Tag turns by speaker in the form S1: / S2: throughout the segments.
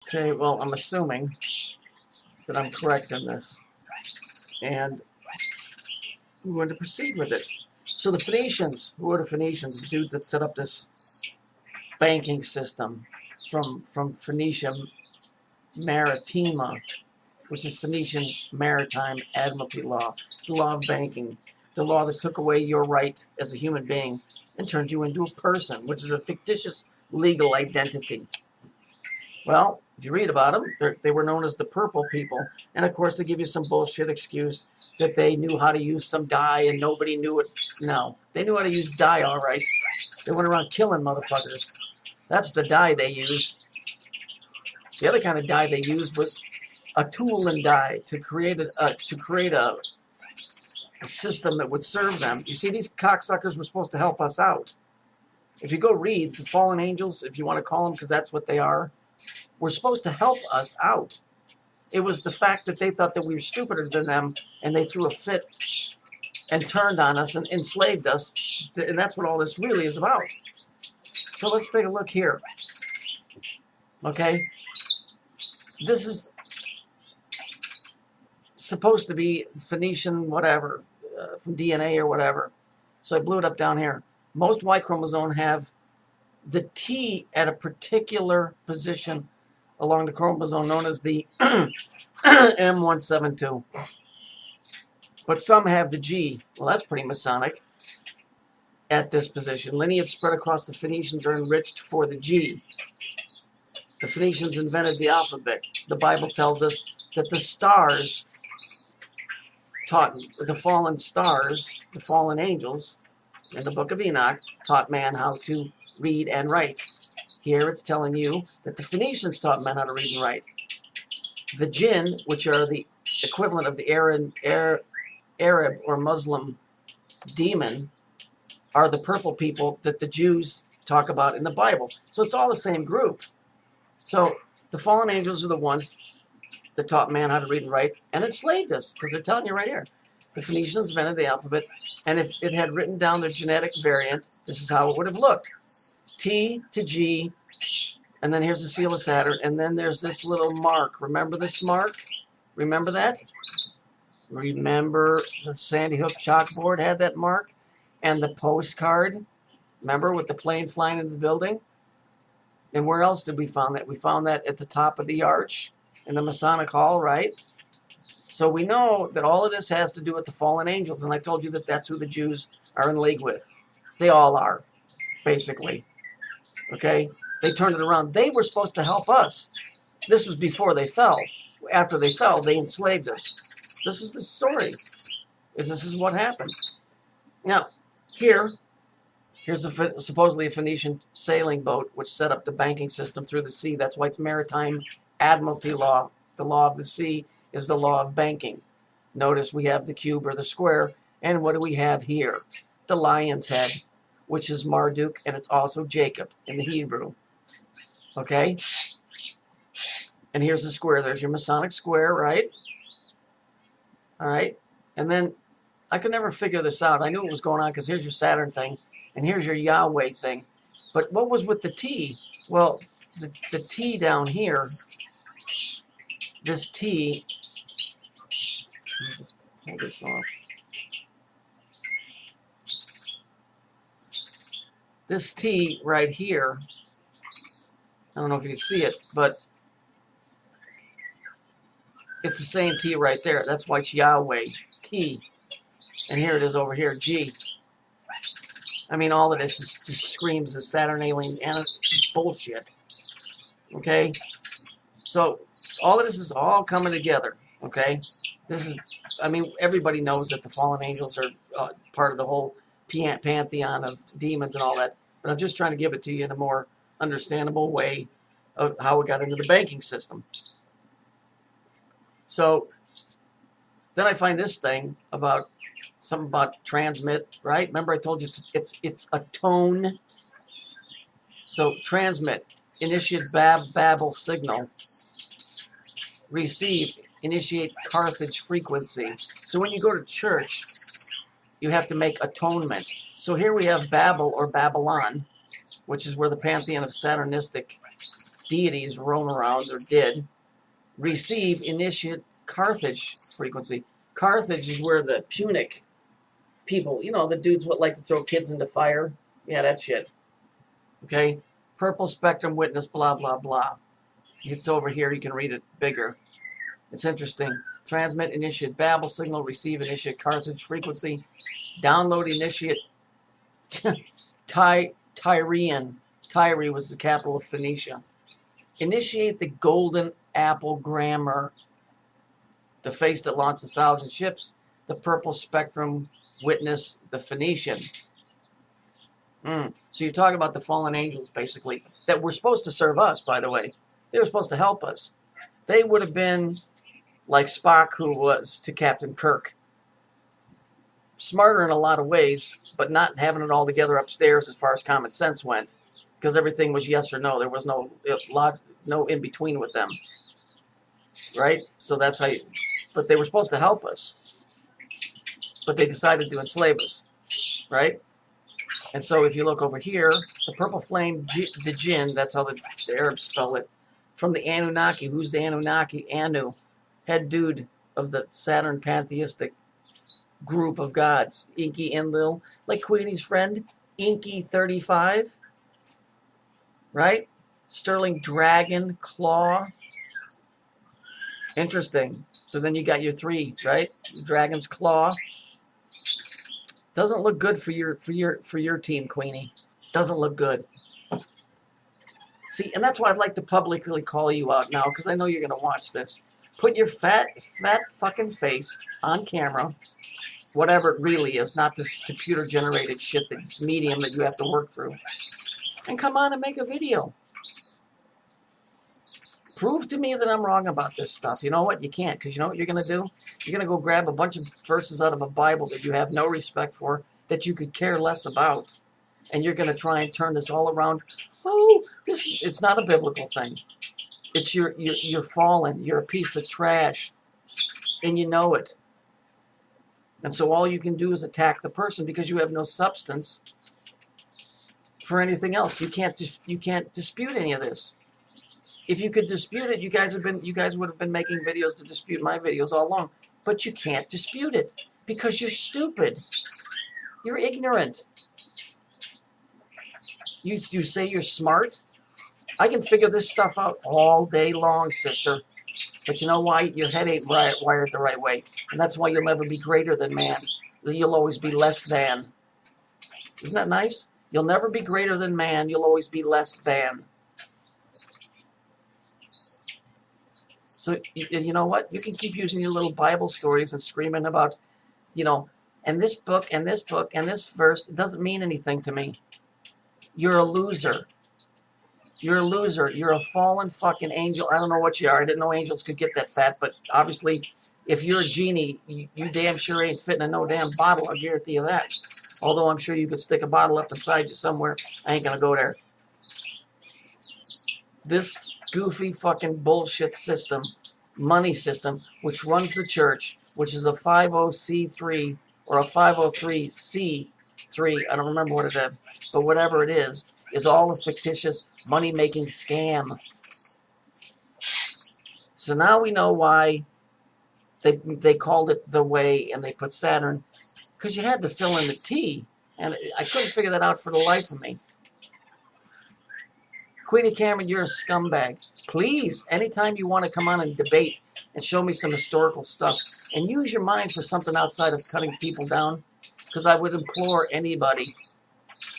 S1: Okay, well, I'm assuming that I'm correct in this. And we're going to proceed with it. So the Phoenicians, who are the Phoenicians? The dudes that set up this banking system from Phoenicia Maritima, which is Phoenician Maritime Admiralty Law, the law of banking, the law that took away your right as a human being and turned you into a person, which is a fictitious legal identity. Well, if you read about them, they were known as the Purple People, and of course they give you some bullshit excuse that they knew how to use some dye and nobody knew it. No, they knew how to use dye all right. They went around killing motherfuckers. That's the dye they used. The other kind of dye they used was a tool and dye to create a system that would serve them. You see, these cocksuckers were supposed to help us out. If you go read the fallen angels, if you want to call them, because that's what they are, were supposed to help us out. It was the fact that they thought that we were stupider than them, and they threw a fit and turned on us and enslaved us, and that's what all this really is about. So let's take a look here. Okay? This is supposed to be Phoenician whatever, from DNA or whatever. So I blew it up down here. Most Y chromosomes have the T at a particular position along the chromosome known as the M172. But some have the G. Well, that's pretty Masonic. At this position. Lineage spread across the Phoenicians are enriched for the G. The Phoenicians invented the alphabet. The Bible tells us that the stars taught, the fallen stars, the fallen angels, in the book of Enoch, taught man how to read and write. Here it's telling you that the Phoenicians taught men how to read and write. The jinn, which are the equivalent of the Arab or Muslim demon, are the purple people that the Jews talk about in the Bible. So it's all the same group. So the fallen angels are the ones that taught man how to read and write and enslaved us, because they're telling you right here. The Phoenicians invented the alphabet, and if it had written down their genetic variant, this is how it would have looked. T to G, and then here's the seal of Saturn, and then there's this little mark. Remember this mark? Remember that? Remember the Sandy Hook chalkboard had that mark? And the postcard, remember, with the plane flying into the building? And where else did we find that? We found that at the top of the arch in the Masonic Hall, right? So we know that all of this has to do with the fallen angels, and I told you that that's who the Jews are in league with. They all are, basically. Okay? They turned it around. They were supposed to help us. This was before they fell. After they fell, they enslaved us. This is the story. This is what happened. Now, here's supposedly a Phoenician sailing boat which set up the banking system through the sea. That's why it's maritime admiralty law. The law of the sea is the law of banking. Notice we have the cube or the square, and what do we have here? The lion's head, which is Marduk, and it's also Jacob in the Hebrew. Okay? And here's the square. There's your Masonic square, right? All right? And then I could never figure this out. I knew what was going on because here's your Saturn thing, and here's your Yahweh thing. But what was with the T? Well, the T down here, this T, let me just pull this off. This T right here, I don't know if you can see it, but it's the same T right there. That's why it's Yahweh, T. And here it is over here, G. I mean, all of this just screams the Saturnalian and it's bullshit. Okay? So, all of this is all coming together. Okay? This is, I mean, everybody knows that the fallen angels are part of the whole pantheon of demons and all that. But I'm just trying to give it to you in a more understandable way of how it got into the banking system. So, then I find this thing about something about transmit, right? Remember I told you it's a tone. So transmit, initiate babble signal. Receive, initiate Carthage frequency. So when you go to church, you have to make atonement. So here we have Babel or Babylon, which is where the pantheon of Saturnistic deities roam around, or did, receive initiate Carthage frequency. Carthage is where the Punic people, you know, the dudes would like to throw kids into fire. Yeah, that shit. Okay? Purple spectrum witness, blah, blah, blah. It's over here. You can read it bigger. It's interesting. Transmit initiate Babel signal, receive initiate Carthage frequency, download initiate Tyrian. Tyre was the capital of Phoenicia. Initiate the Golden Apple grammar, the face that launched 1,000 ships, the purple spectrum witness, the Phoenician. So you're talking about the fallen angels, basically, that were supposed to serve us, by the way. They were supposed to help us. They would have been like Spock, who was to Captain Kirk. Smarter in a lot of ways, but not having it all together upstairs as far as common sense went, because everything was yes or no. There was no in between with them, right? So that's how. But they were supposed to help us, but they decided to enslave us, right? And so if you look over here, the purple flame, the jinn, that's how the Arabs spell it, from the Anunnaki. Who's the Anunnaki? Anu, head dude of the Saturn pantheistic group of gods. Inky Enlil, like Queenie's friend, Inky 35, right? Sterling Dragon Claw. Interesting. So then you got your three, right? Dragon's Claw. Doesn't look good for your team, Queenie. Doesn't look good. See, and that's why I'd like to publicly call you out now, because I know you're gonna watch this. Put your fat fucking face on camera, whatever it really is, not this computer-generated shit, the medium that you have to work through, and come on and make a video. Prove to me that I'm wrong about this stuff. You know what? You can't, because you know what you're going to do? You're going to go grab a bunch of verses out of a Bible that you have no respect for, that you could care less about, and you're going to try and turn this all around. Oh, it's not a biblical thing. It's you're fallen. You're a piece of trash, and you know it. And so all you can do is attack the person because you have no substance for anything else. You can't dispute any of this. If you could dispute it, you guys would have been making videos to dispute my videos all along. But you can't dispute it because you're stupid. You're ignorant. You say you're smart? I can figure this stuff out all day long, sister. But you know why? Your head ain't wired the right way. And that's why you'll never be greater than man. You'll always be less than. Isn't that nice? You'll never be greater than man. You'll always be less than. So, you know what? You can keep using your little Bible stories and screaming about, you know, and this book, and this book, and this verse. It doesn't mean anything to me. You're a loser. You're a loser. You're a fallen fucking angel. I don't know what you are. I didn't know angels could get that fat, but obviously, if you're a genie, you damn sure ain't fitting in no damn bottle. I guarantee you that. Although I'm sure you could stick a bottle up inside you somewhere. I ain't gonna go there. This goofy fucking bullshit system, money system, which runs the church, which is a 50C3 or a 503C3, I don't remember what it is, but whatever it is all a fictitious money-making scam. So now we know why they called it the Way and they put Saturn, because you had to fill in the T, and I couldn't figure that out for the life of me. Queenie Cameron, you're a scumbag. Please, anytime you want to come on and debate and show me some historical stuff, and use your mind for something outside of cutting people down, because I would implore anybody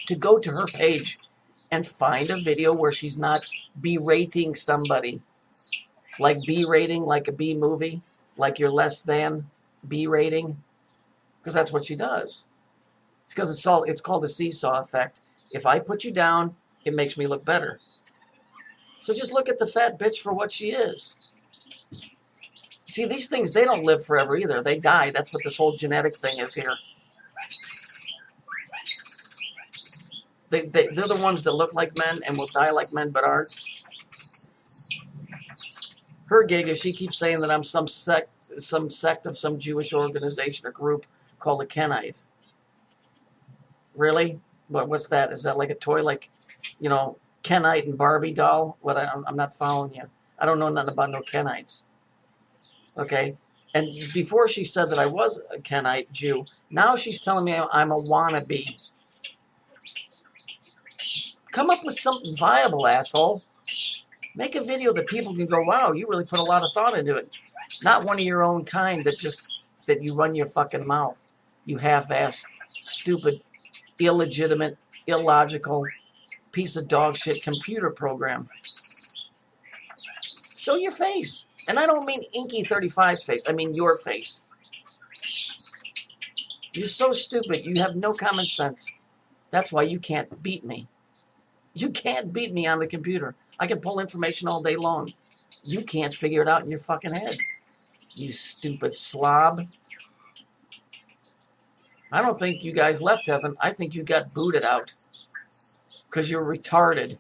S1: to go to her page and find a video where she's not berating somebody. Like B rating, like a B movie, like you're less than B rating, because that's what she does. It's because it's called the seesaw effect. If I put you down, it makes me look better. So just look at the fat bitch for what she is. See, these things, they don't live forever either. They die. That's what this whole genetic thing is here. They're the ones that look like men and will die like men but aren't. Her gig is she keeps saying that I'm some sect of some Jewish organization or group called the Kenites. Really? What's that? Is that like a toy? Like, you know, Kenite and Barbie doll. What? I'm not following you. I don't know nothing about no Kenites. Okay? And before she said that I was a Kenite Jew, now she's telling me I'm a wannabe. Come up with something viable, asshole. Make a video that people can go, wow, you really put a lot of thought into it. Not one of your own kind that you run your fucking mouth. You half-ass, stupid, illegitimate, illogical piece of dog shit computer program. Show your face. And I don't mean Inky 35's face. I mean your face. You're so stupid. You have no common sense. That's why you can't beat me. You can't beat me on the computer. I can pull information all day long. You can't figure it out in your fucking head. You stupid slob. I don't think you guys left heaven. I think you got booted out. Because you're retarded.